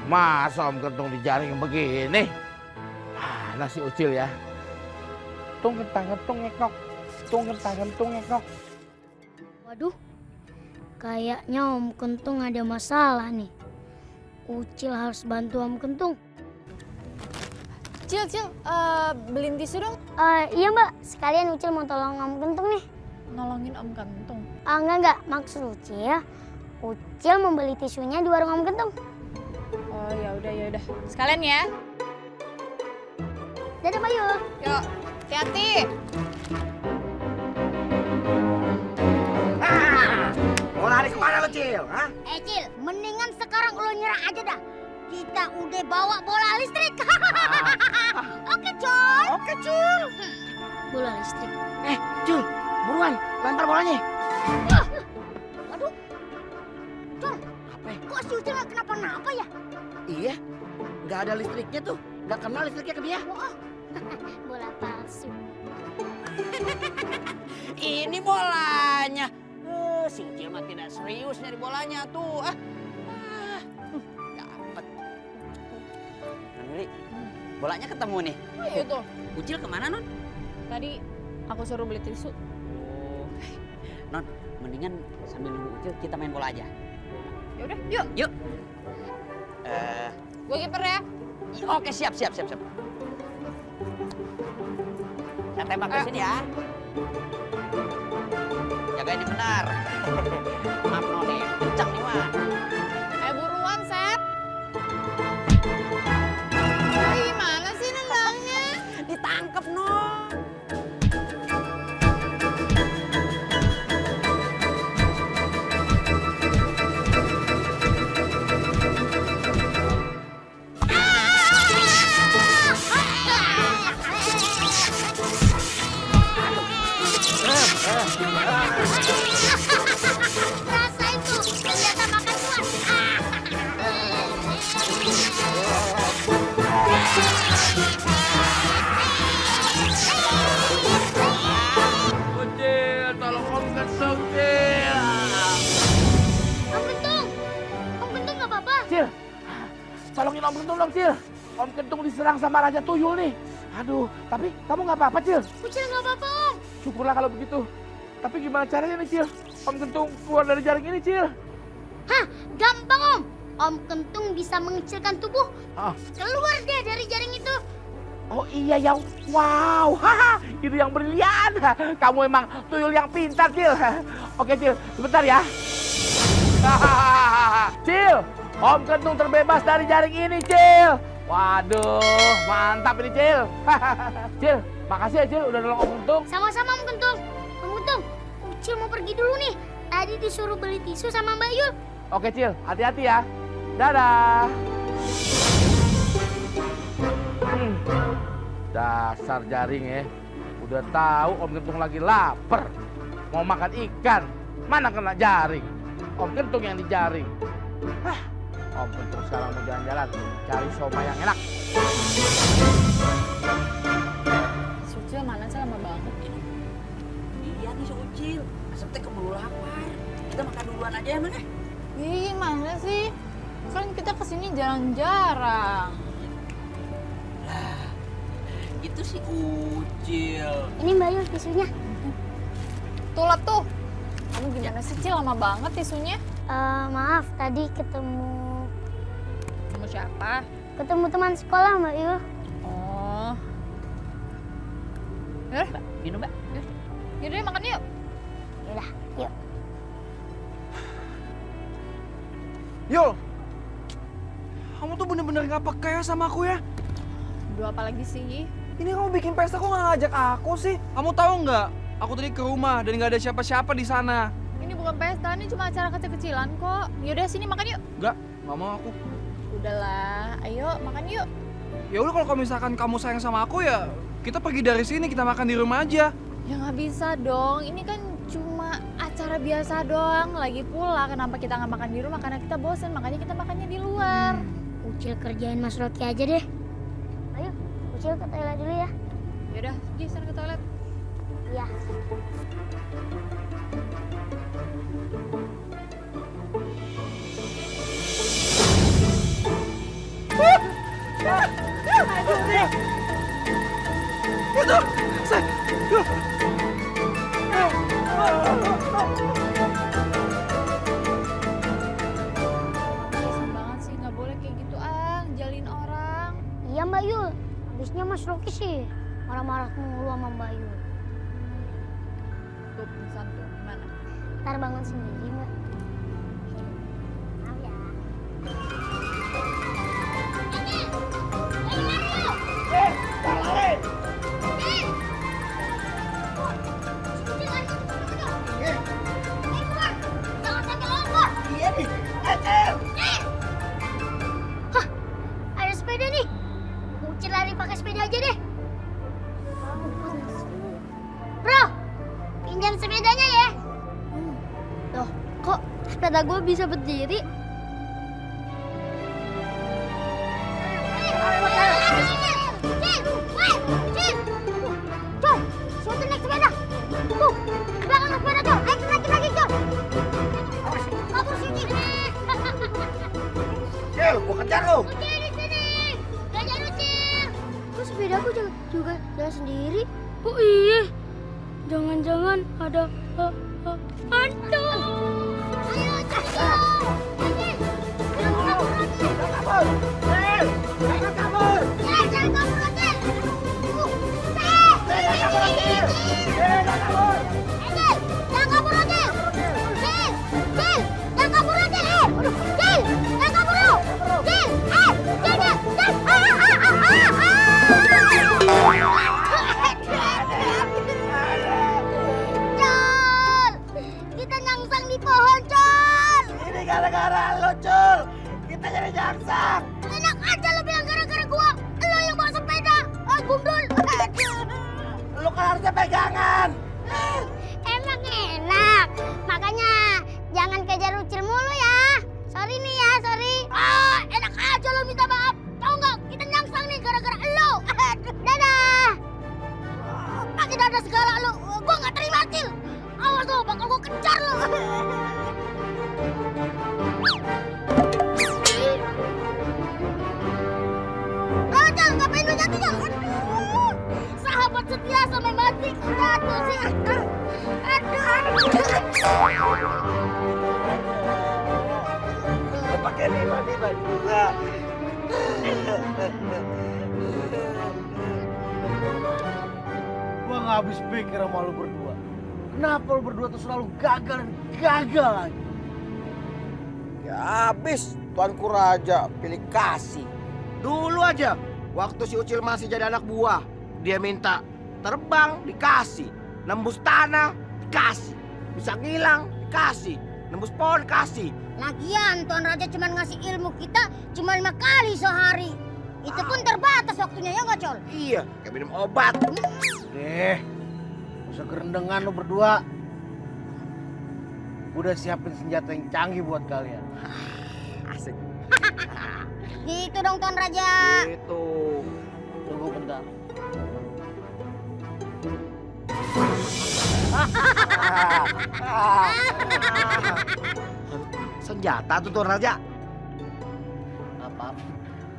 Masa Om Kentung dijaring begini? Mana si Ucil ya? Tung kentang kentung ngekok. Tung kentang kentung ngekok. Waduh, kayaknya Om Kentung ada masalah nih. Ucil harus bantu Om Kentung. Cil, beliin tisu dong. Iya Mbak, sekalian Ucil mau tolong Om Kentung nih. Nolongin Om Kentung. Enggak, maksud Ucil membeli tisunya di warung Om Kentung. Oh ya udah. Sekalian ya. Dadah Bayu. Yuk, hati-hati. Mau lari kemana lo, Cil? Hah? Cil, mendingan sekarang lo nyerah aja dah. Kita udah bawa bola listrik. Oke, Cul. Oke, Cil. Bola listrik. Cil, buruan, lempar bolanya. Waduh. Cul, Apa? kok si Ucil nggak kenapa-napa ya? Iya, nggak ada listriknya tuh. Nggak kenal listriknya ke dia. Bola palsu. Ini bolanya. Si Ucil mah tidak serius nyari bolanya tuh. Dapet. Non Willy, bolanya ketemu nih. Oh iya tuh. Ucil kemana, Non? Tadi aku suruh beli tisu. Oh, Non, mendingan sambil nunggu Ucil kita main bola aja. Ya udah, yuk. Yuk. Gue kiper ya. Oke, siap. Saya tembak ke sini ya. Jagain yang benar. Maaf, Non, kencang nih, mah. Ayo buruan, Sep. Gimana sih nendangnya? Ditangkep, Non. Rasain tuh, senjata makan tuan. Ucil, tolong Om Kentung, Cil. Om Kentung nggak apa-apa. Cil, tolongin Om Kentung dong, Cil. Om Kentung diserang sama Raja Tuyul nih. Aduh, tapi kamu nggak apa-apa, Cil. Ucil nggak apa-apa Om. Syukurlah kalau begitu. Tapi gimana caranya nih, Cil? Om Kentung keluar dari jaring ini, Cil. Hah, gampang Om. Om Kentung bisa mengecilkan tubuh. Ah. Keluar dia dari jaring itu. Oh iya ya, wow, haha, itu yang brilian. Kamu emang tuyul yang pintar, Cil. Oke, Cil, sebentar ya. Hahaha, Cil, Om Kentung terbebas dari jaring ini, Cil. Waduh, mantap ini, Cil. Cil, makasih ya, Cil, udah nolong Om Kentung. Sama-sama Om Kentung. Om Kentung, Ucil mau pergi dulu nih. Tadi disuruh beli tisu sama Mbak Yul. Oke, Cil, hati-hati ya. Dadah. Dasar jaring ya. Udah tahu Om Kentung lagi lapar. Mau makan ikan. Mana kena jaring. Om Kentung yang dijaring. Om Kentung sekarang mau jalan-jalan. Cari somai yang enak. Ucil mana sih lama banget ini? Iya nih si Ucil. Asep teh keburu lapar. Kita makan duluan aja ya, mana? Ih, mana sih? Kan kita kesini jarang-jarang. Itu si Ucil. Ini Mbak Yul tisunya. Tulap tuh. Kamu gimana sih, Cil? Lama banget tisunya. Maaf, tadi ketemu Kamu siapa? teman sekolah Mbak Yul. Oh. Mbak, minum, Mbak. Yaudah, makan yuk. Yaudah, yuk. Yul, kamu tuh bener-bener gak peka ya sama aku ya? Dua apa lagi sih? Ini kamu bikin pesta kok gak ngajak aku sih? Kamu tahu nggak? Aku tadi ke rumah dan nggak ada siapa-siapa di sana. Ini bukan pesta, ini cuma acara kecil-kecilan kok. Yaudah, sini makan yuk. Nggak mau aku. Udahlah, ayo makan yuk. Ya udah kalau misalkan kamu sayang sama aku ya kita pergi dari sini, kita makan di rumah aja. Ya nggak bisa dong, ini kan cuma acara biasa doang. Lagi pula kenapa kita nggak makan di rumah? Karena kita bosen, makanya kita makannya di luar. Ucil kerjain Mas Rocky aja deh. Ayo, Ucil ke toilet dulu ya. Yaudah, pergi sana ke toilet. Iya. Itu, saya. Kasian banget sih, nggak boleh kayak gitu jalin orang. Iya Mbak Yul, habisnya Mas Rocky sih marah-marah mulu sama Mbak Yul. Tuh pingsan tuh, gimana? Ntar bangun sendiri Mbak. Maaf ya. Ada sepeda nih. Ucil lari pakai sepeda aja deh. Bro, pinjam sepedanya ya. Loh, kok sepeda gue bisa berdiri? Cil, gua kejar lu. Kok sepeda aku juga jalan sendiri? Oh iya, jangan-jangan ada hantu. Ayo, kita nyangsang di pohon, Col. Ini gara-gara lu, Cul. Kita jadi jaksang. Enak aja lo bilang gara-gara gua. Lo yang bawa sepeda. Oh, gundul. Lu kan harusnya pegangan. Emang enak. Makanya jangan kejar Ucil mulu ya. Sorry nih ya, sorry. Ah, enak aja lo minta maaf. Tahu nggak? Kita nyangsang nih gara-gara lo. Dadah. Pakai dadah segala lo. Gua nggak terima, Cil. Awas lo, bakal gua kejar lo. Jal, ngapain lu jatuh, Jal? Aduh, sahabat setia sampai mati jatuh sih. Pakai nih, juga. Gua nggak habis pikir sama lu berdua. Kenapa lu berdua tuh selalu gagal dan gagal lagi? Ya habis, Tuanku Raja pilih kasih. Dulu aja, waktu si Ucil masih jadi anak buah, dia minta terbang dikasih, nembus tanah dikasih, bisa ngilang dikasih, nembus pohon kasih. Lagian Tuan Raja cuma ngasih ilmu kita cuma 5 kali sehari. Itu pun terbatas waktunya, ya nggak, Col? Iya, kayak minum obat. Deh, usah kerendengan lu berdua. Udah siapin senjata yang canggih buat kalian. Asik. Gitu dong Tuan Raja. Itu. Tunggu bentar. Senjata tuh Tuan Raja. Apa?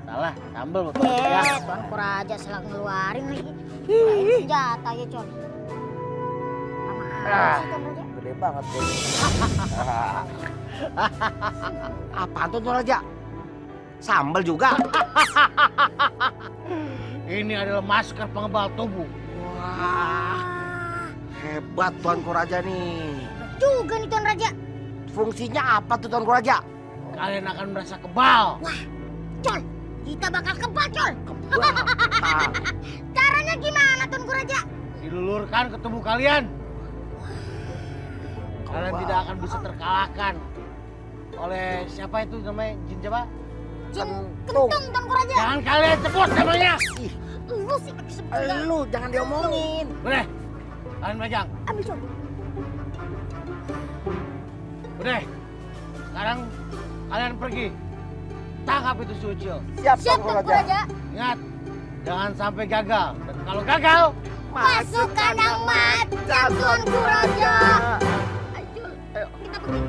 Salah, sambel buat ya. Tuan Raja salah ngeluarin lagi. Kayak senjata ya, Col. Lama amat sih Tuan Raja. Gede banget tuh. Apaan tuh Tuan Raja? Sambel juga. Ini adalah masker pengembal tubuh. Wah, hebat Tuanku Raja nih. Juga nih Tuan Raja. Fungsinya apa tuh Tuanku Raja? Kalian akan merasa kebal. Col, kita bakal kebal, Col. Wah, Caranya gimana Tuan Raja? Dilulurkan ke tubuh kalian. Kalian tidak akan bisa terkalahkan oleh siapa itu namanya jin siapa? Jin kentung Tuan Raja. Jangan kalian sebut namanya. Lu sih sebel. lu jangan diomongin. Boleh, kalian bajang. Ambil, Col. Udah, sekarang kalian pergi. Tangkap itu si Ucil. Siap, Siap Tuanku Tuan Raja. Raja. Ingat, jangan sampai gagal. Dan kalau gagal, Masuk kandang macan Tuan Raja. Ayo, kita pergi.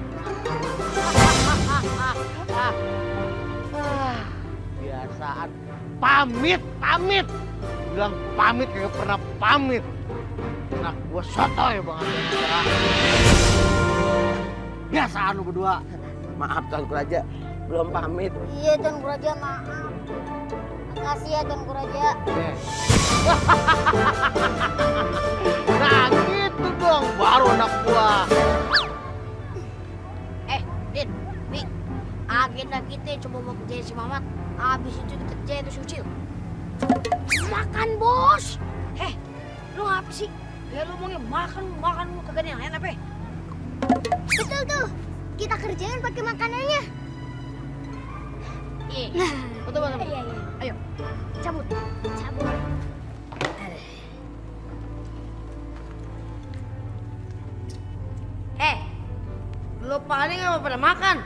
biasa perasaan. Pamit. Bilang pamit kayak pernah pamit. Anak gua sotoy banget. Biasaan lu berdua. Maaf Tuanku Raja, belum pamit. Iya Tuanku Raja, maaf. Makasih ya Tuanku Raja. Nah gitu dong, baru anak gua. Din, nih. Agenda kita coba mau kerjain si Mamat. Habis itu kita kerjain itu si Ucil. Makan, Bos. Lu ngapa sih? Ya lu ngomongnya makan lu kagak ada yang lain apa? Betul tuh. Kita kerjain pakai makanannya. Iya. Betul. Iya. Ayo. Cabut. Lu paling nggak pada makan.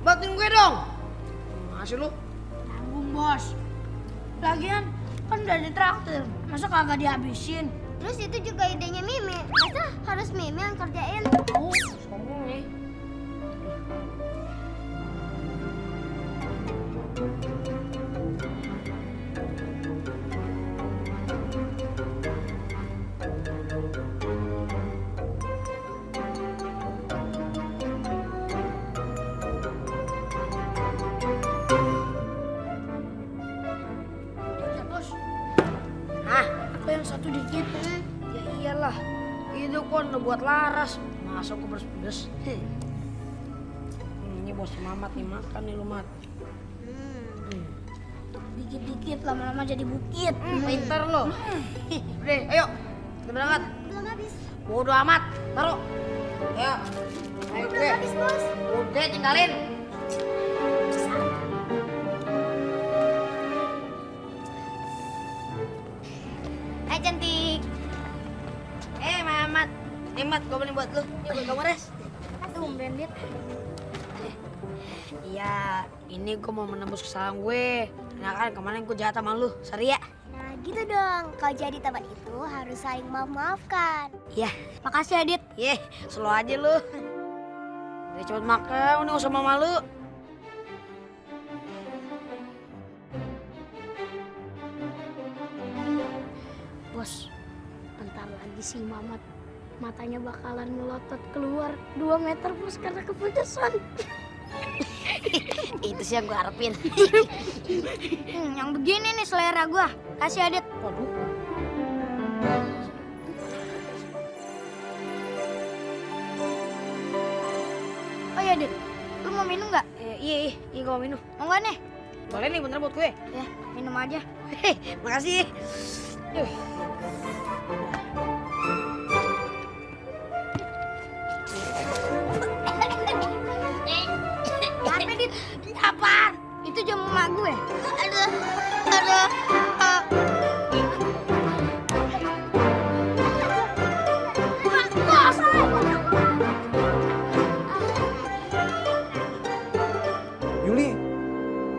Bantuin gue dong. Masih lu? Tanggung, Bos. Lagian kan udah ditraktir. Masa kagak dihabisin? Terus itu juga idenya Mimi. Masa harus Mimi yang kerjain? Oh, sombong nih. Ya, Bos. Hah? Kok yang satu dikit? Ya iyalah. Itu kan udah buat laras. Masa gue pedes-pedes? Ini Bos Mamat nih, makan nih lu, Mat. Dikit-dikit lama-lama jadi bukit. Pinter lo. Udah, ayo. Kita berangkat. Belum habis. Bodoh amat. Taruh. Ayo. Ayo, belum habis, Bos. Udah, tinggalin. Hai cantik. Mamat. Nih Mat, gue beli buat lu. Ini buat kamu res. Aduh, branded. Iya, ini gue mau menembus kesalahan gue. Karena kan kemarin gue jahat sama lu, sorry ya. Nah gitu dong, kalau jadi teman itu harus saling maaf-maafkan. Iya, makasih Adit. Iya, slow aja lu. Udah cepet makan, udah gak usah malu. Bos, bentar lagi si Mamat matanya bakalan melotot keluar 2 meter bos karena kepedesan. Itu sih yang gue harapin. Yang begini nih selera gue. Kasih Adit. Waduh. Oh iya Adit, lu mau minum nggak? Iya gue mau minum. Mau nggak nih? Boleh nih, bener buat gue. Ya, minum aja. Makasih. Apa Dit? Apaan? Itu jamu emak gue. Aduh. Yuli,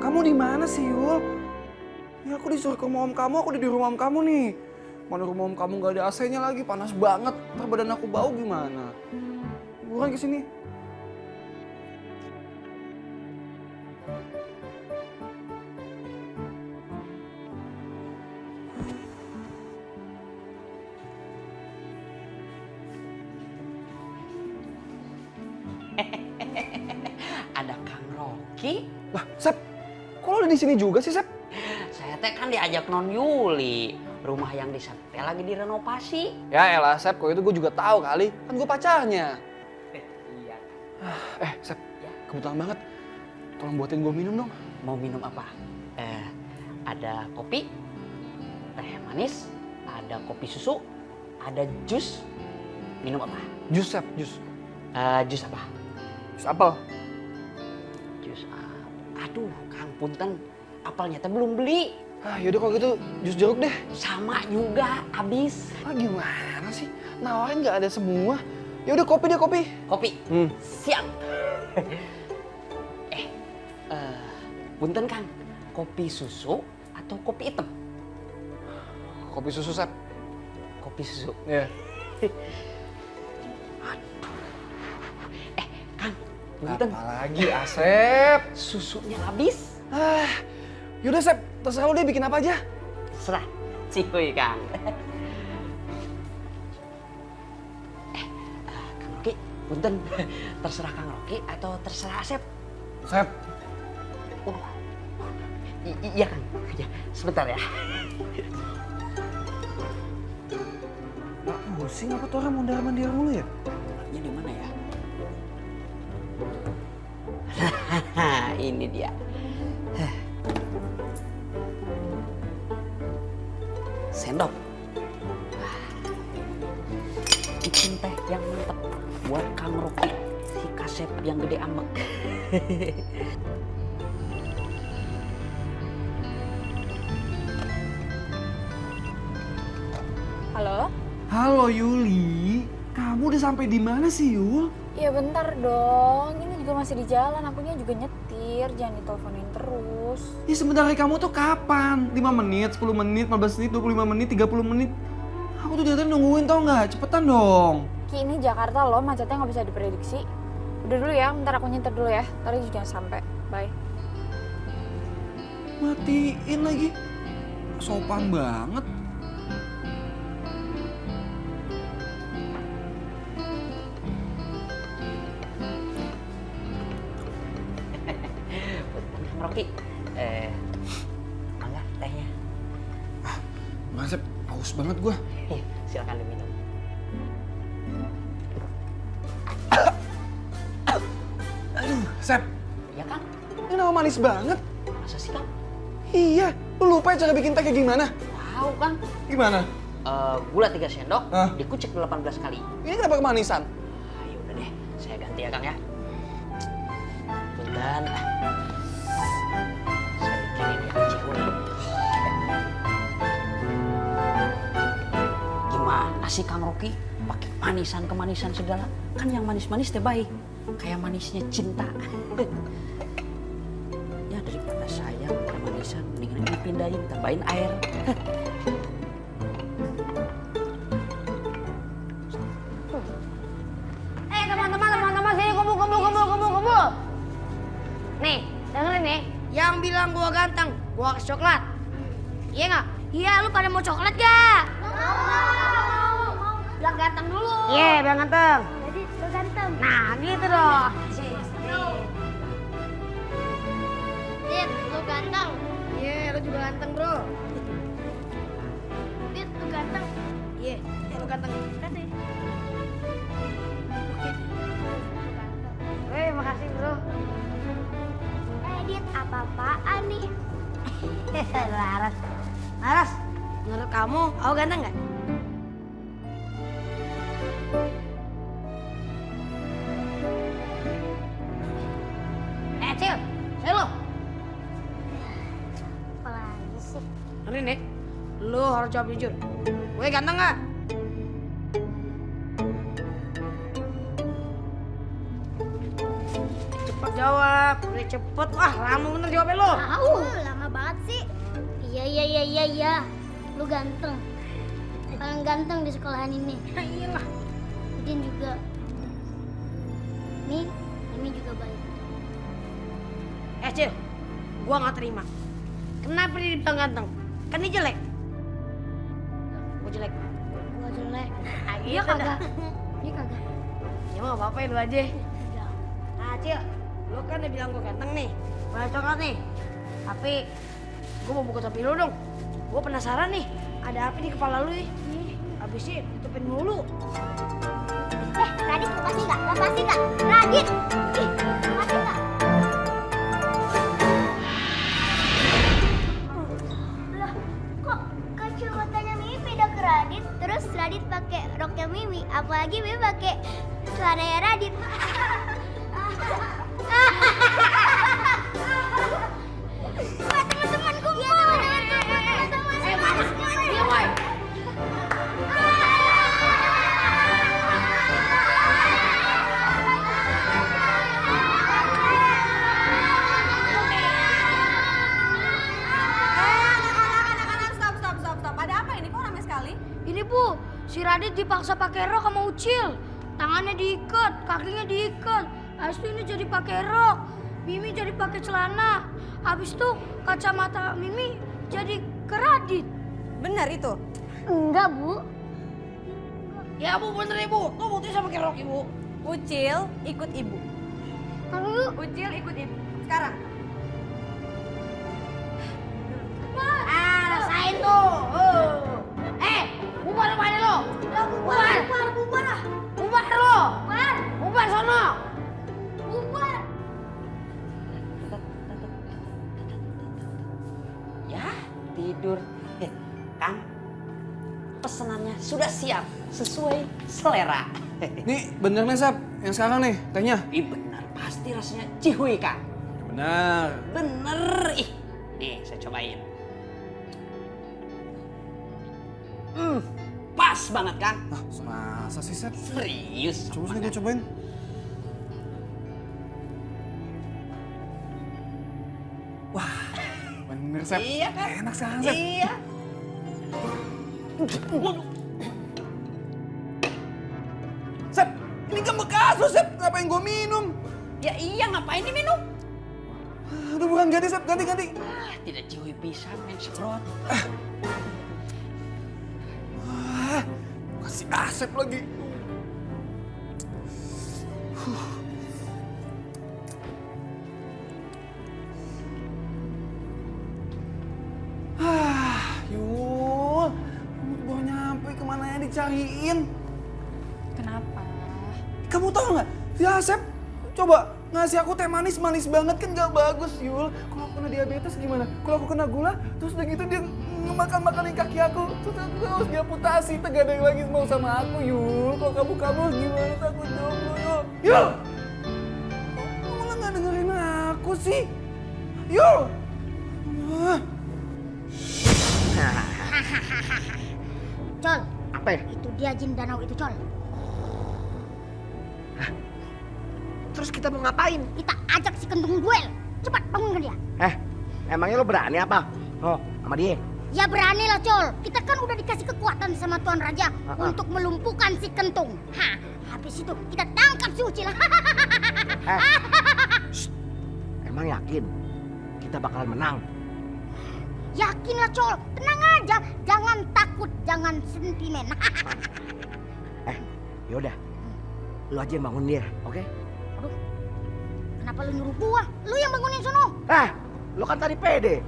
kamu di mana sih Yul? Ya aku disuruh ke rumah om kamu, aku udah di rumah om kamu nih. Mana rumah om kamu gak ada AC-nya lagi, panas banget. Ntar badan aku bau gimana? Buruan ke sini. Ada Kang Rocky. Lah, Sep, kok lo di sini juga sih, Sep? Saya teh kan diajak Non Yuli. Rumah yang di sana teh lagi direnovasi. Ya elah, Sep, kok itu gue juga tahu kali. Kan gue pacarnya. Iya. Sep, kebetulan banget. Tolong buatin gue minum dong. Mau minum apa? Ada kopi, teh manis, ada kopi susu, ada jus. Minum apa? Jus, Sep, jus. Jus apa? Jus apel. Jus aduh, Kang Punten. Apelnya teh belum beli. Yaudah kalau gitu jus jeruk deh. Sama juga, habis. Gimana sih? Nawarin nggak ada semua. Yaudah kopi deh, kopi. Kopi. Siap. Punten Kang, kopi susu atau kopi hitam? Kopi susu, Sep. Kopi susu. Iya. Kang, punten. Apalagi, Asep? Susunya habis. Yaudah, Sep. Terserah lo deh bikin apa aja. Serah, cihuy Kang. Kang Rocky, punten. Terserah Kang Rocky atau terserah Asep? Sep, Iya Kang, ya, sebentar ya. pusing apa tuh orang mondar-mandir mulu ya? Ini di mana ya? Ini dia. Sendok. Bikin teh yang mantep buat Kang Rocky, si Kasep yang gede ambek. Halo? Halo Yuli, kamu udah sampai di mana sih Yul? Ya bentar dong, ini juga masih di jalan, akunya juga nyetir, jangan diteleponin terus. Ya sebenarnya kamu tuh kapan? 5 menit, 10 menit, 15 menit, 25 menit, 30 menit? Aku tuh dari tadi nungguin tau nggak? Cepetan dong. Ki, ini Jakarta loh, macetnya nggak bisa diprediksi. Udah dulu ya, bentar aku nyetir dulu ya, ntar juga sampai. Bye. Matiin lagi. Sopan banget. Kang Rocky, mangga tehnya. Masep, haus banget gua. Silakan diminum. Aduh, Sep, Ya Kang, ini nama manis banget. masa sih Kang? Iya, lu lupa ya cara bikin teh kayak gimana? Tahu Kang. Gimana? Gula 3 sendok, Hah? dikucek 18 kali. Ini kenapa kemanisan? Ya udah deh, saya ganti ya Kang ya. Punten. Saya bikinin yang cihuy. Gimana sih Kang Rocky? Pakai manisan-kemanisan segala. Kan yang manis-manis teh baik. Kayak manisnya cinta. Ya daripada sayang ada manisan, mendingan dipindahin, tambahin air. Teman-teman sini kumpul. Nih, dengerin nih. Yang bilang gua ganteng, gua kasih coklat. Iya nggak? Iya, lu pada mau coklat gak? Mau. Bilang ganteng dulu. Iya, bilang ganteng. Jadi lu ganteng. Nah, gitu dong. Dit, lu ganteng. Iya, lu juga ganteng, bro. Dit, lu ganteng. Iya, lu ganteng. Kasih. Weh, makasih bro. Dit, apa-apaan nih? Laras, menurut kamu aku ganteng nggak? Cil, saya lo. Apalagi sih? Hari nih, lo harus jawab jujur. Gue ganteng nggak? Cepet jawab, udah cepet. Wah, lama bener jawabnya lo. Lama banget sih. Iya. Lu ganteng. Paling ganteng di sekolahan ini. Ya iyalah. Udin juga. Nih, ini juga baik. Cil, gua nggak terima. Kenapa dia dibilang ganteng? Kan dia jelek. Gua jelek. Gua jelek. Iya kagak. Ini kagak. Ya mau apa-apa lu aja. Nah, Cil, lu kan udah bilang gua ganteng nih. Boleh coklat nih. Tapi gua mau buka topi lu dong. Gua penasaran nih, ada apa di kepala lu nih? Habisnya tutupin mulu. Radit, lepasin nggak? Lepasin nggak? Radit! Ih, lepasin nggak? Lah, kok kacamatanya Mimi beda ke Radit? Terus Radit pakai roknya Mimi, apalagi Mimi pakai celananya Radit. Teman-teman kumpul. Stop. Ada apa ini? Kok ramai sekali? Ini Bu, si Radit dipaksa pakai rok sama Ucil. Tangannya diikat, kakinya diikat. Habis itu ini jadi pakai rok. Mimi jadi pakai celana. Habis itu kacamata Mimi jadi kredit. Benar itu? Enggak, Bu. Ya Bu, bener Ibu. Tuh buktinya sama kayak rok Ibu. Ucil ikut ibu. Tapi Bu, Ucil ikut ibu. Sekarang. Rasain tuh. Bubar rumahnya lo. Bubar. Bubar lo. Bubar sono. Ya, tidur. Kang, pesenannya sudah siap sesuai selera. Nih bener nih Sep, yang sekarang nih tehnya. Ih bener, pasti rasanya cihuy Kang. Bener. Bener. Nih saya cobain. Pas banget Kang. Ah, masa sih Sep? Serius. Coba sini dia cobain. Wah, bener Sep. Iya kan? Enak sekarang Sep. Iya. Sep, ini kan bekas lo Sep, ngapain gue minum? Ya iya, ngapain diminum? Aduh bukan ganti Sep, ganti. Tidak cihuy pisan main semprot. Wah, kasih Asep lagi. Yul, kamu tuh baru nyampe kemana ya dicariin? Kenapa? Kamu tahu nggak? Si Asep coba ngasih aku teh manis banget kan gak bagus Yul. Kalau aku kena diabetes gimana? Kalau aku kena gula, terus udah gitu dia makanin kaki aku, terus aku harus diamputasi, gak ada yang lagi mau sama aku Yul. Kalau kamu gimana? Takut jomblo Yul. Yul! Kok malah gak dengerin aku sih? Yul! Wah. Col, Apa ya? itu dia jin danau itu, Col. Terus kita mau ngapain? Kita ajak si Kentung duel. Cepat bangunkan dia. Emangnya lo berani apa? Oh, sama dia? Ya berani lah, Col. Kita kan udah dikasih kekuatan sama Tuan Raja untuk melumpuhkan si Kentung. Habis itu kita tangkap si Ucil. Emang yakin kita bakalan menang? Yakin lah, Col. Tenang aja. Jangan takut, jangan sentimen. Yaudah, lo aja yang bangun dia, oke? Aduh, kenapa lu nyuruh gua? Lu yang bangunin sono. Lo kan tadi pede,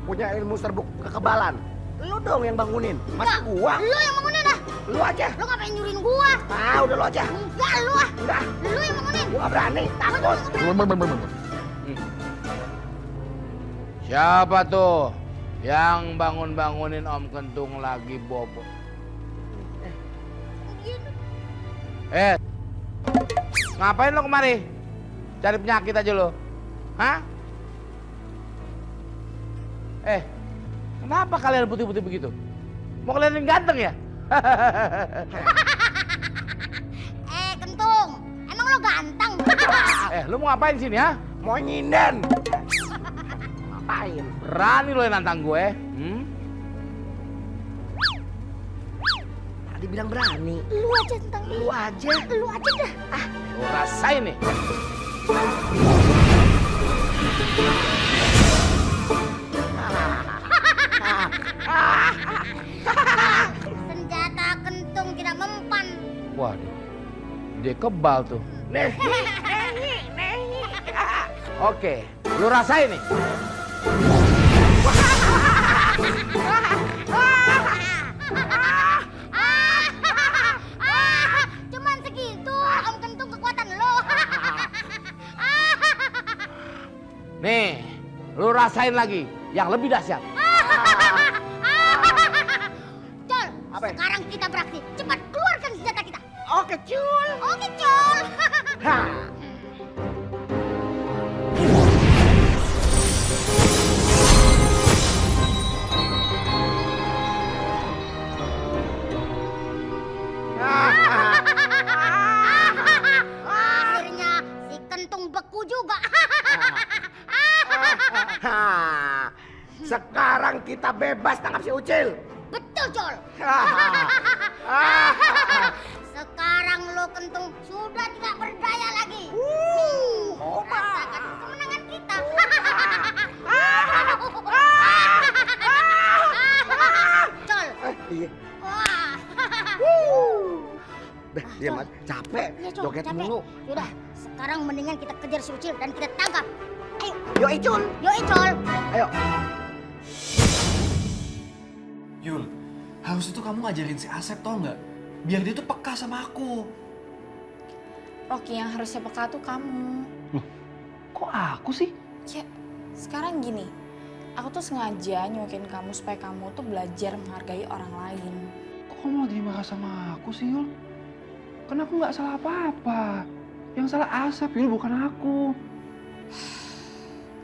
punya ilmu serbuk kekebalan. Lo dong yang bangunin, masa gua? Lu yang bangunin dah. Lo aja. Lu ngapain nyuruhin gua? Udah lo aja. Enggak, lu ah. Enggak, Lu yang bangunin. gua gak berani, takut. Siapa tuh yang bangunin Om Kentung lagi bobo? Ngapain lo kemari? Cari penyakit aja lo. Hah? Kenapa kalian putih-putih begitu? Mau kelihatan ganteng ya? Kentung, emang lo ganteng? Lo mau ngapain sini ha? Mau nyinden. Ngapain? Berani lo yang nantang gue? Tadi bilang berani. Lu aja tentang Lu aja. Lu aja dah. Lo rasain nih. Senjata Kentung tidak mempan. Waduh, dia kebal tuh. Oke, lu rasain nih. Cuman segitu, Om Kentung kekuatan lo. Nih, lu rasain lagi yang lebih dahsyat. Col, Apa ya? sekarang kita beraksi. Cepat keluarkan senjata kita. Oke, Cul. Oke, Col. Akhirnya si Kentung beku juga. Sekarang kita bebas tangkap si Ucil. Betul, Col. Sekarang lo Kentung sudah tidak berdaya lagi. Rasakan kemenangan kita. Iya. Wah. Dah, diam aja. Capek. Iya, Cul, Joget capek. mulu. Yaudah, sekarang mendingan kita kejar si Ucil dan kita tangkap. Ayo, Yo Icul. yuk Icul. Ayo. Yul, harus itu kamu ngajarin si Asep tau nggak? Biar dia tuh peka sama aku. Rocky, yang harusnya peka tuh kamu. Kok aku sih? Ya, sekarang gini. Aku tuh sengaja nyuakin kamu supaya kamu tuh belajar menghargai orang lain. Kok kamu lagi marah sama aku sih, Yul? Kan aku nggak salah apa-apa. Yang salah Asep, Yul, bukan aku.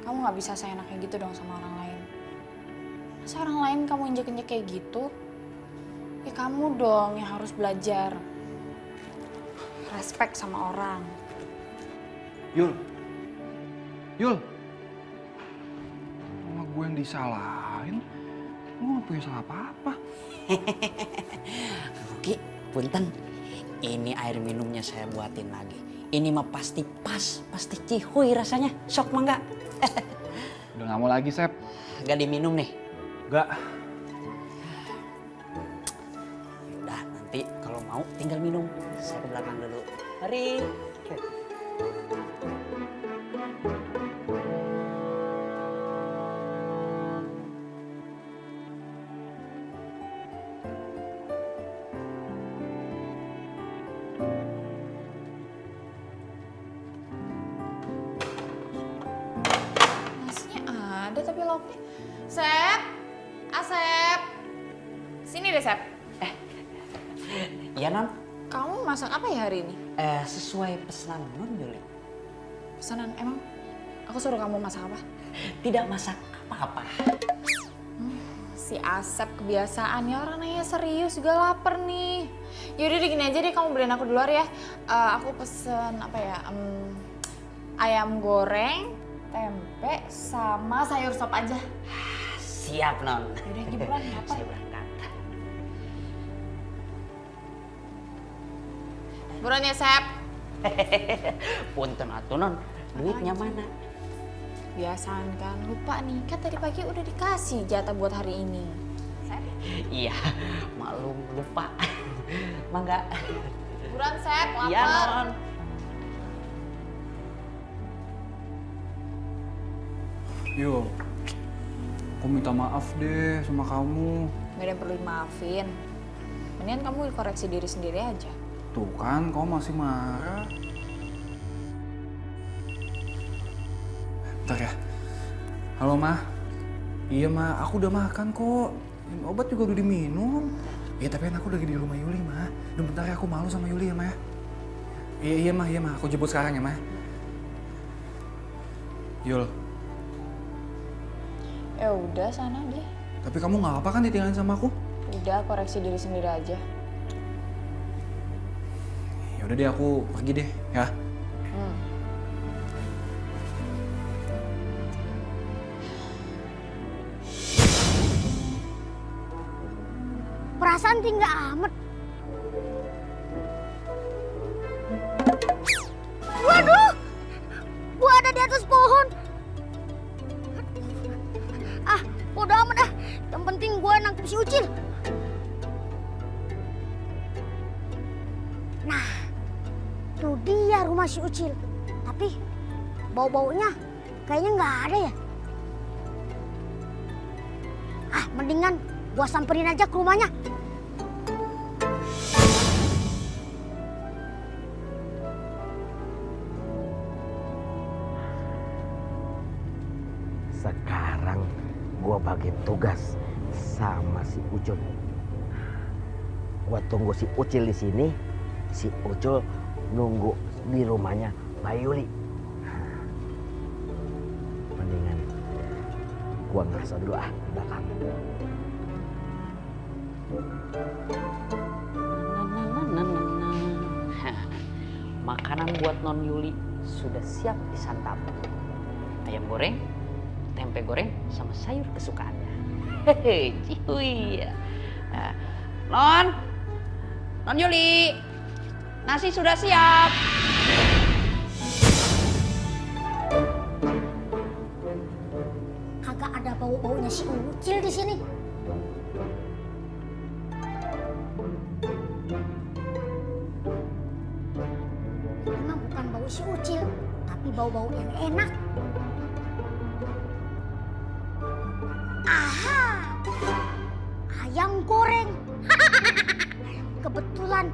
Kamu nggak bisa seenaknya gitu dong sama orang lain. Masa orang lain kamu injek-injek kayak gitu? Ya kamu dong yang harus belajar. Respect sama orang. Yul. Yul. Sama gue yang disalahin. Gue gak punya salah apa-apa. Rocky, punten. Ini air minumnya saya buatin lagi. Ini mah pasti pas, pasti cihuy rasanya. Sok mah enggak? Udah gak mau lagi, Sep. Enggak diminum nih. Enggak. Udah, nanti kalau mau tinggal minum. Saya ke belakang dulu. Mari. Nasinya ada tapi lauknya. Sep, Asep. Sini deh, Sep. Iya, Non. Kamu masak apa ya hari ini? Sesuai pesanan Non Yuli. Pesanan, emang aku suruh kamu masak apa? Tidak masak apa-apa. Si Asep kebiasaannya orang nanya serius juga lapar nih. Yaudah deh, gini aja deh, kamu beliin aku di luar ya. Aku pesen apa ya? Ayam goreng, tempe, sama sayur sop aja. Siap, Non. Yaudah, Gibran, lapar. Saya berangkat. Buruan ya, Sep. Punten atuh, Non. Duitnya mana? Biasaan kan, lupa nih. Kan tadi pagi udah dikasih jatah buat hari ini. Sep. Iya, maklum lupa. Mangga. Buruan, Sep, lapar. Iya, Non. Yul, aku minta maaf deh sama kamu. Gak ada yang perlu dimaafin. Mendingan kamu koreksi diri sendiri aja. Tuh kan, kamu masih marah. Bentar ya. Halo, Ma. Iya, Ma. Aku udah makan kok. Obat juga udah diminum. Ya, tapi kan aku lagi di rumah Yuli, Ma. Dan bentar ya, aku malu sama Yuli ya, Ma. Iya, Ma. Aku jemput sekarang ya, Ma. Yul. Ya udah, sana deh. Tapi kamu nggak apa kan ditinggalin sama aku? Udah, koreksi diri sendiri aja. Ya udah deh, aku pergi deh, ya. Perasaan tinggal amat. Waduh, gua ada di atas pohon. Ah, bodo amat dah. Yang penting gua nangkep si Ucil. Nah, tuh dia rumah si Ucil. Tapi bau-baunya kayaknya nggak ada ya. Ah, mendingan gua samperin aja ke rumahnya. Sekarang gua bagi tugas sama si Ucul. Gua tunggu si Ucil di sini, si Ucul nunggu di rumahnya Mbak Yuli. Mendingan gua ngerasa dulu di belakang. Makanan buat Non Yuli sudah siap disantap. Ayam goreng, tempe goreng, sama sayur kesukaannya. Hehe, cihuy. Non Yuli, nasi sudah siap. Kagak ada bau-baunya si Ucil di sini. si Ucil, tapi bau-bau yang enak. Aha, ayam goreng. Kebetulan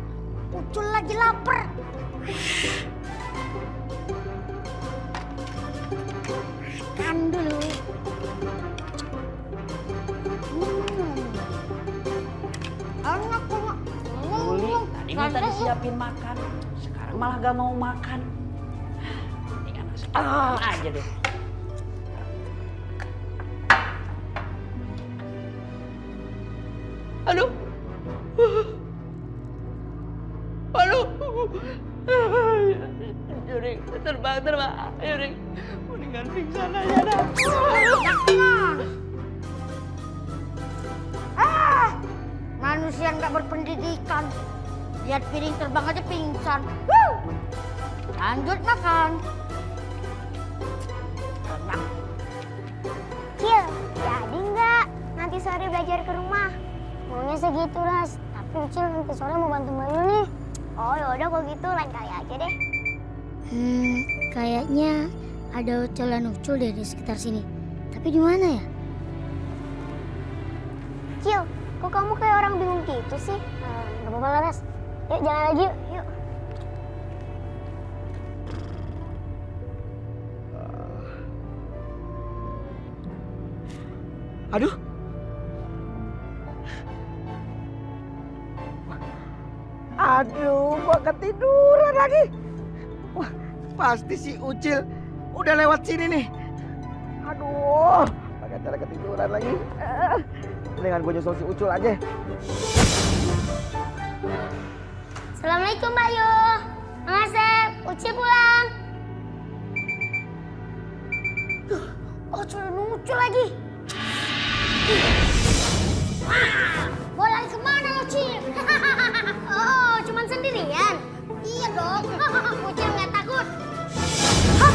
Ucil lagi lapar. Makan dulu. Enak banget. Juli, tadi minta disiapin makan, sekarang malah gak mau makan. Ini anak aja deh. Aduh. Aduh. Jurik, terbang. Jurik, mendingan pingsan aja dah. Manusia nggak berpendidikan. Lihat piring terbang aja pingsan. Lanjut makan. Enak. Cil, jadi nggak nanti sore belajar ke rumah? Maunya segitu, Ras. Tapi Ucil nanti sore mau bantu Bayu nih. Oh yaudah kalau gitu lain kali aja deh. Kayaknya ada Ucil dan Ucul deh di sekitar sini. Tapi di mana ya? Cil, kok kamu kayak orang bingung gitu sih? Gak apa-apa lah, Ras. Yuk jalan lagi yuk. Yuk. Aduh. Aduh, gua ketiduran lagi. Wah, pasti si Ucil udah lewat sini nih. Aduh, pakai cara ketiduran lagi. Mendingan gue nyusul si Ucil aja. Assalamualaikum Bayu. Mang Asep, Ucil pulang. Ucul dan Ucul lagi. Mau lari kemana lo, Cil? Oh, cuman sendirian? Iya dong. Ucil nggak takut? Hah?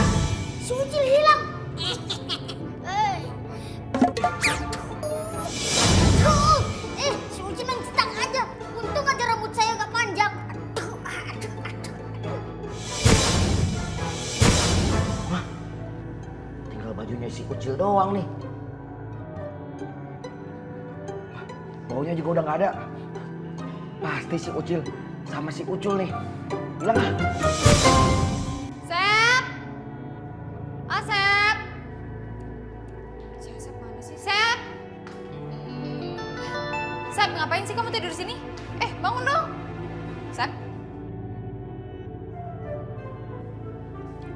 Si Ucil hilang. Si Ucil main cetang aja. Untung aja rambut saya nggak panjang. Tinggal bajunya si Ucil doang nih. Baunya juga udah nggak ada. Pasti si Ucil sama si Ucul nih. Bilang ah. Sep! Asep! Si Asep mana sih? Sep! Sep, ngapain sih kamu tidur di sini? Bangun dong! Sep?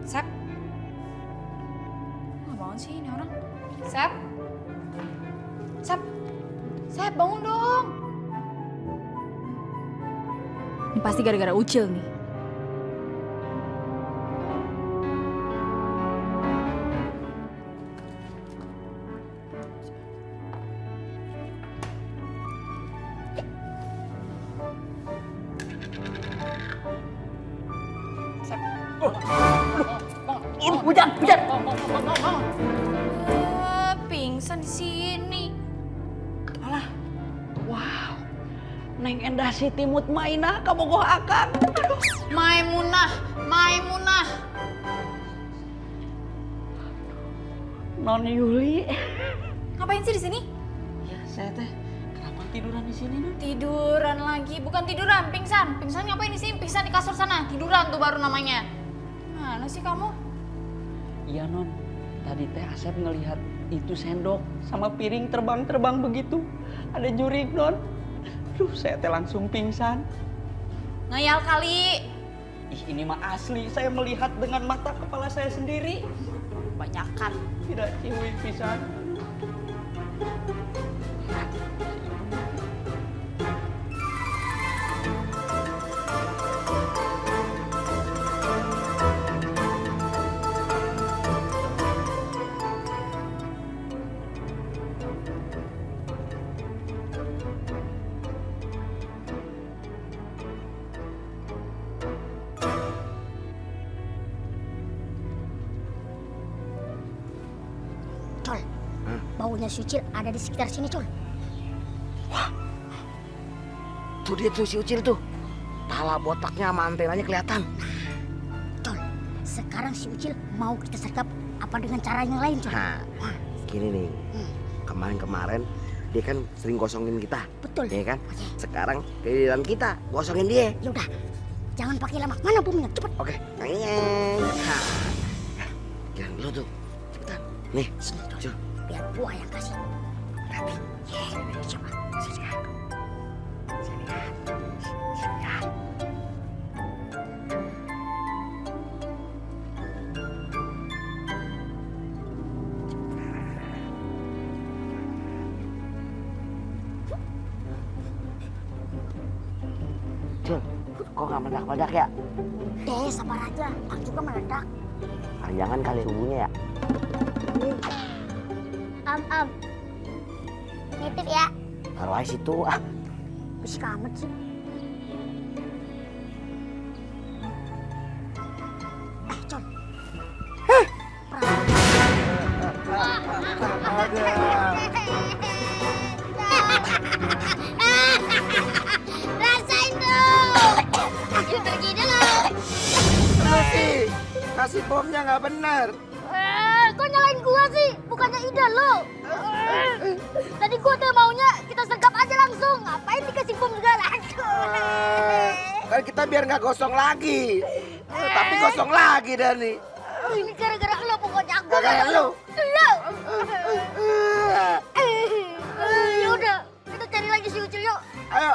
Sep? Nggak bangun sih ini orang. Sep? Sep? Sep, bangun dong! Ini pasti gara-gara Ucil nih. Hujan. Pingsan di sini. Alah, wow. Neng Endah Siti Mutmainah kamu goh akang. Aduh. Maimunah. Non Yuli. Ngapain sih di sini? Ya saya teh kenapa tiduran di sini non? Tiduran lagi, bukan tiduran, pingsan. Pingsan ngapain di sini? Pingsan di kasur sana. Tiduran tuh baru namanya. Mana sih kamu? Iya non. Tadi teh Asep ngelihat itu sendok sama piring terbang begitu. Ada jurik non. Aduh, saya teh langsung pingsan. Ngayal kali. Ih, ini mah asli. Saya melihat dengan mata kepala saya sendiri. Banyakan. Tidak ciwi pisan. Baunya si Ucil ada di sekitar sini, Cul. Tuh dia tuh si Ucil tuh. Tala botaknya sama antenanya kelihatan. Cul, sekarang si Ucil mau kita sergap apa dengan cara yang lain, Col? Nah, gini nih. Kemarin-kemarin dia kan sering gosongin kita. Betul. Ya kan? Oke. Sekarang giliran kita gosongin dia. Ya udah, jangan pakai lama. Mana bomnya? Cepet. Oke. Giliran lu tuh. Cepetan. Nih. Sini, Col. Cul. Biar gua yang kasih. Rapi. Sini, coba. Sini kan. Sini kan. Sini kan. Cul, kok nggak meledak-meledak ya? Sabar aja. Aku juga meledak. Jangan kali subuhnya ya. Om. Nitip ya. Taruh aja situ. Bersih amat sih. Col. Rasain dong. Ayo pergi dulu. Kasih bomnya nggak benar. Kok nyalain gua sih? Bukannya ide lo. Tadi gua tuh maunya kita sergap aja langsung. Ngapain dikasih bom segala? Kan kita biar nggak gosong lagi. Tapi gosong lagi dah nih. Ini gara-gara lo pokoknya aku. Gara-gara lo? Lo. Ya udah, kita cari lagi si Ucil yuk. Ayo.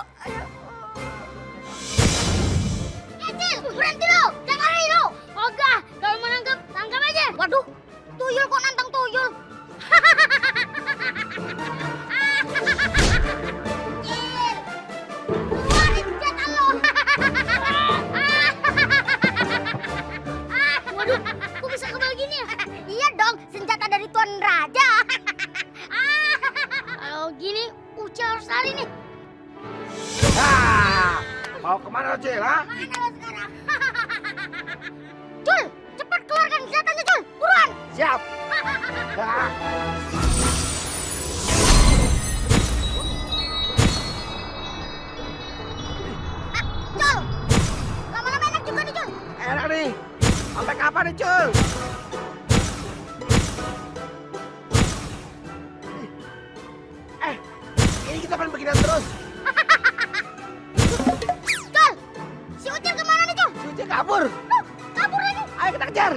Ucil, berhenti lo. Jangan lari lo. Ogah, kalau mau nangkep, tangkap aja. Waduh, tuyul kok nantang tuyul. Ucil, keluarin senjata lo. Waduh, kok bisa kebal gini ya? Iya dong, senjata dari Tuan Raja. Kalau gini, Ucil harus lari nih. Mau kemana lo, Cil? Ha? Mana lo sekarang? Cul, cepat keluarkan senjatanya, Cul. Buruan. Siap. Cul, lama-lama enak juga nih, Cul. Enak nih. Sampai kapan nih, Cul? Ini kita pengen beginian terus. Cul, si Ucil kemana nih, Cul? Si Ucil kabur. Kabur lagi. Ayo kita kejar.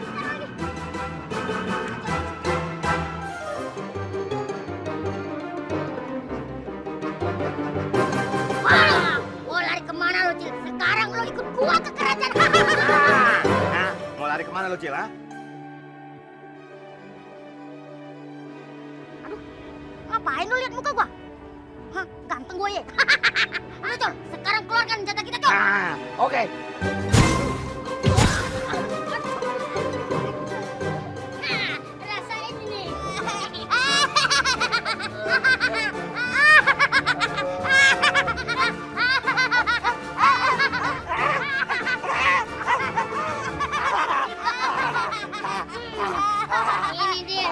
Wah, mau lari kemana lo, Cil? Sekarang lo ikut gua ke kerajaan. Nah, mau lari kemana lo, Cil? Ha? Aduh, ngapain lo lihat muka gua? Hah, ganteng gue ya. Ayo, Cul, sekarang keluarkan senjata kita, Cul. Nah, oke. Nah, rasain ini. Ini dia.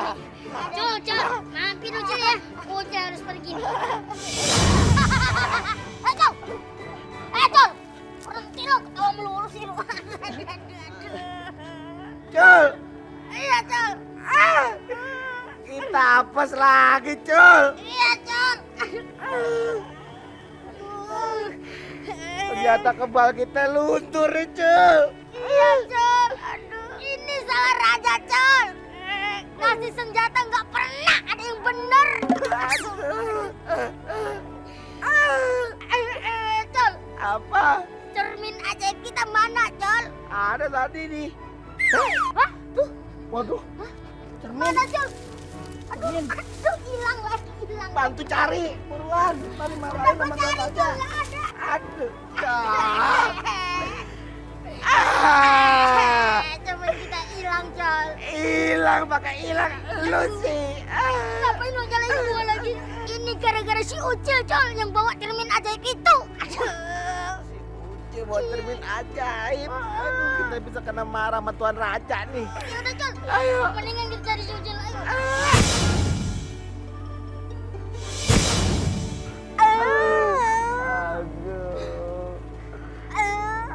Cul, mampir lu, Cul ya. Ucil harus pergi nih. Cul! Berhenti lo, ketawa melulu sih lo. Cul, Iya, Cul. kita apes lagi, Cul. Iya, Cul. Ternyata kebal kita luntur nih, Cul. Iya, Cul. Aduh, ini salah Raja, Cul. Ngasih senjata nggak pernah ada yang bener. Cul, Apa? cermin ajaib kita mana, Cul? Ada tadi nih. Hah? Tuh, Waduh, mana, Cul? Aduh, hilang lagi, hilang. bantu cari. Buruan, tadi marahin sama Cari, Tuan Cul, Raja. nggak ada. Aduh, Ah. Cermin kita hilang, Cul. Hilang pakai hilang lu sih. Ngapain lo nyalain gua lagi? Ini gara-gara si Ucil, Cul, yang bawa cermin ajaib itu. Aduh. Ucil bawa cermin ajaib. Aduh, kita bisa kena marah sama Tuan Raja nih. Ya udah, Cul. Ayo. Mendingan kita cari si Ucil, ayo.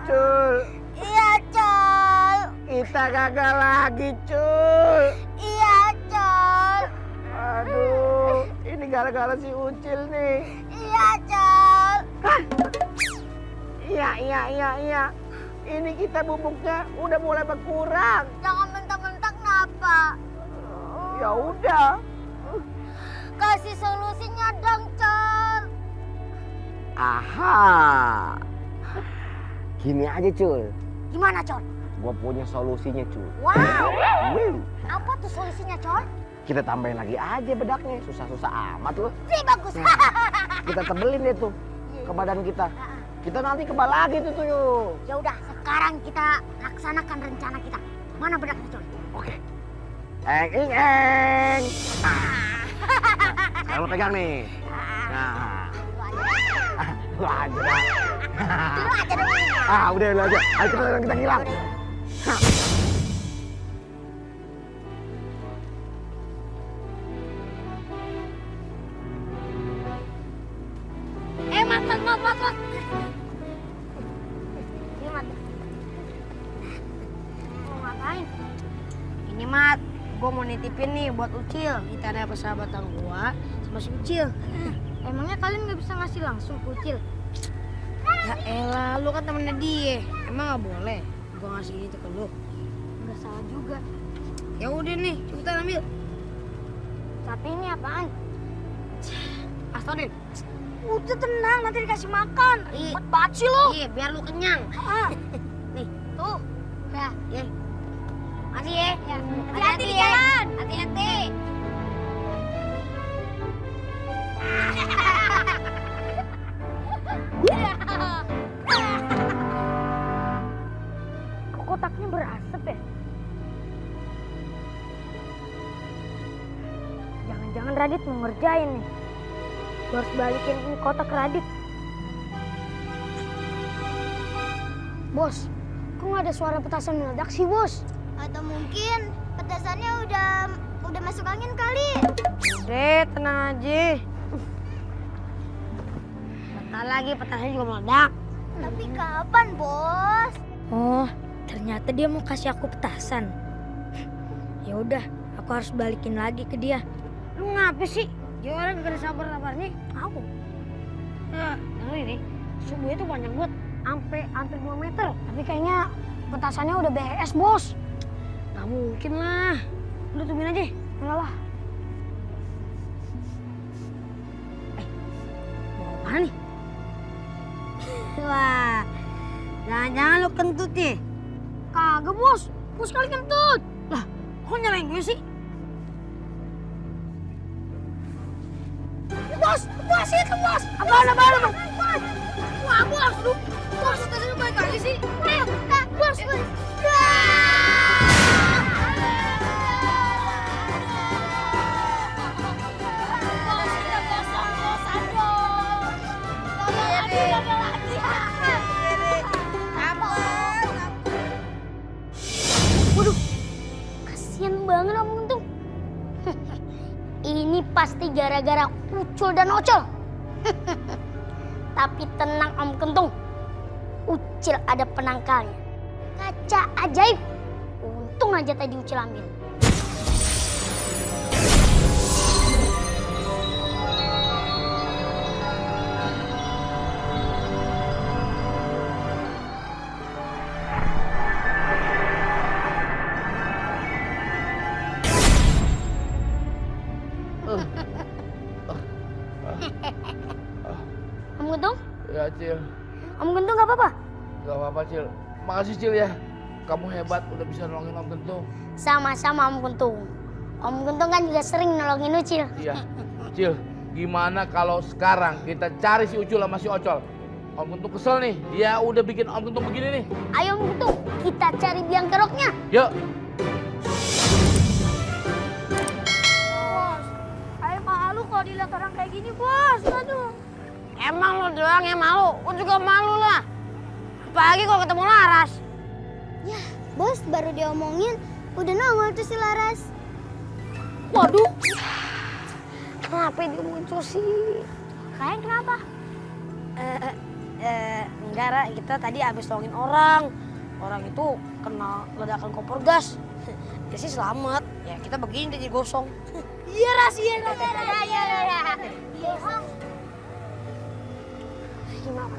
Cul, Iya, Cul. kita Kita gagal lagi, Cul. Iya, Col. Aduh, ini gara-gara si Ucil nih. Iya, Col. Iya. Ini kita bubuknya udah mulai berkurang. Jangan mentak-mentak kenapa? Ya udah. Kasih solusinya dong, Col. Aha. Gini aja, Cul. Gimana, Col? Gua punya solusinya, Cul. Wow. Wih, Apa tuh solusinya, Col? kita tambahin lagi aja bedaknya. Susah-susah amat loh. Bagus. Kita tebelin deh tuh ke badan kita. Kita nanti kebal lagi tuh yuk. Ya udah, sekarang kita laksanakan rencana kita. Mana bedaknya, Col? Oke. Eng. Sekarang lo pegang nih. Nah. Lu aja dah. Lu aja dong. Udah lu aja. Ayo kita hilang. Mat. Ini, Mat. Mau ngapain? Ini Mat, gue mau nitipin nih buat Ucil. Kita ada persahabatan gua sama si Ucil. Emangnya kalian nggak bisa ngasih langsung ke Ucil? Ya elah, lu kan temennya dia. Emang gak boleh gua ngasih itu ke lu? Nggak salah juga. Ya udah nih, cepetan ambil. Tapi ini apaan? Astonin. Udah tenang, nanti dikasih makan. Iya. Ribet banget sih lo. Iya, biar lu kenyang. Nih, tuh. Ya. Ya. Makasih ya. Hati-hati di jalan. Hati-hati. Kok kotaknya berasap ya? Jangan-jangan Radit mau ngerjain nih. Gue harus balikin ini kotak ke Radit. Bos, kok nggak ada suara petasan meledak sih, Bos? Atau mungkin petasannya udah masuk angin kali. Udah, tenang aja. Bentar lagi petasannya juga meledak. Tapi kapan, Bos? Oh, ternyata dia mau kasih aku petasan. Ya udah, aku harus balikin lagi ke dia. Lu ngapa sih? Dia orang gak ada sabar-sabarnya. Aku. Ya, yang ini subuhnya tuh panjang banget, sampai hampir 2 meter. Tapi kayaknya petasannya udah beres, Bos. Gak mungkin lah. Udah tungguin aja. Enggak lah. Mau apa nih? Wah, jangan-jangan lu kentut ya? Kagak, Bos. Bos kali kentut. Lah, kok nyalain gue sih? Bos, itu, Bos. Apaan? Wah, Bos, lu. Bos, petasannya balik lagi sih. Bos. Waduh, kasian banget Om Kentung. Ini pasti gara-gara Ucul dan Ocol. Tapi tenang Om Kentung, Ucil ada penangkalnya. Kaca ajaib. Untung aja tadi Ucil ambil. Om Kentung? Ya, Cil. Om Kentung gak apa-apa? Gak apa-apa, Cil. Makasih, Cil ya. Kamu hebat udah bisa nolongin Om Kentung. Sama-sama Om Kentung. Om Kentung kan juga sering nolongin Ucil. Iya. Cil, gimana kalau sekarang kita cari si Ucul sama si Ocol? Om Kentung kesel nih. Dia udah bikin Om Kentung begini nih. Ayo Om Kentung, kita cari biang keroknya. Yuk. Bos, ayo malu kalau dilihat orang kayak gini, Bos. Aduh. Emang lo doang yang malu, gue juga malu lah. Apalagi kalau ketemu Laras. Ya, Bos baru diomongin, udah nongol tuh si Laras. Waduh, kenapa dia muncul sih? Kalian kenapa? Enggak, Ra. Kita tadi habis nolongin orang. orang itu kena ledakan kompor gas. Dia sih selamat. Ya kita begini dia gosong. Iya Ras, iya Ras. Iya. Gimana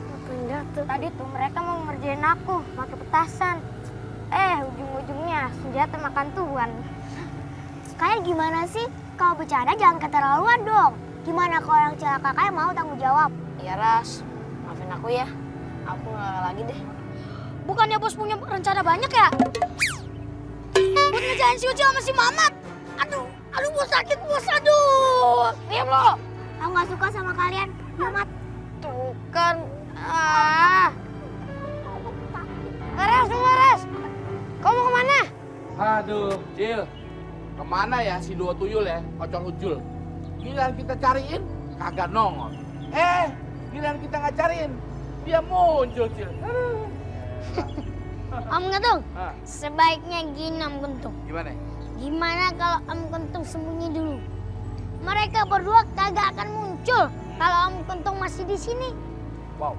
tuh? Tadi tuh mereka mau ngerjain aku pakai petasan. Ujung-ujungnya senjata makan tuan. Kayak gimana sih? Kalau bercanda jangan keterlaluan dong. Gimana kalau orang celaka kayak mau tanggung jawab? Iya Ras, maafin aku ya. Aku nggak lagi deh. Bukannya bos punya rencana banyak ya? Buat ngejain si Ucil sama si Mamat. Aduh bos sakit bos, aduh. Diam lo. Aku nggak suka sama kalian, Mamat. Tuh kan. Res. Kamu mau kemana? Aduh, Cil. Kemana ya si dua tuyul ya, kocok ujul. Giliran kita cariin, kagak nongol. Giliran kita nggak cariin, dia muncul, Cil. Om Kentung, Ah, sebaiknya gini Om Kentung. gimana? Gimana kalau Om Kentung sembunyi dulu? Mereka berdua kagak akan muncul kalau Om Kentung masih di sini. Wow,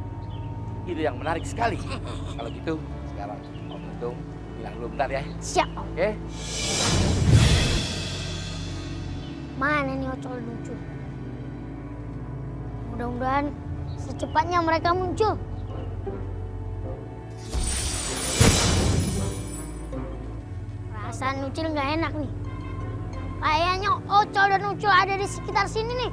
ide yang menarik sekali. Kalau gitu, sekarang Om Kentung bilang dulu bentar ya. Siap Om. Oke? Mana nih Ocol muncul? Mudah-mudahan secepatnya mereka muncul. Perasaan Ucil nggak enak nih. Kayaknya Ocol dan Ucul ada di sekitar sini nih.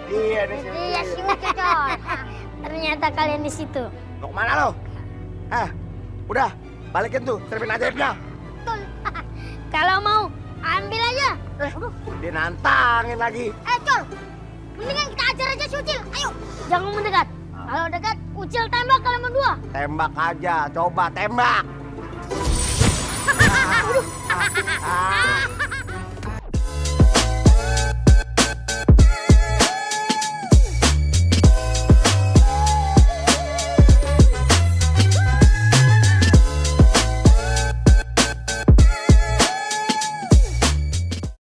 Iya nih si Iya Ucil. si Ucol. Ternyata kalian di situ. Mau kemana lo? Udah, balikin tuh cermin ajaibnya. Betul. Kalau mau ambil aja. Dia nantangin lagi. Col, mendingan kita ajar aja si Ucil. Ayo, jangan mendekat. Kalau dekat, Ucil tembak kalian berdua. Tembak aja, coba tembak.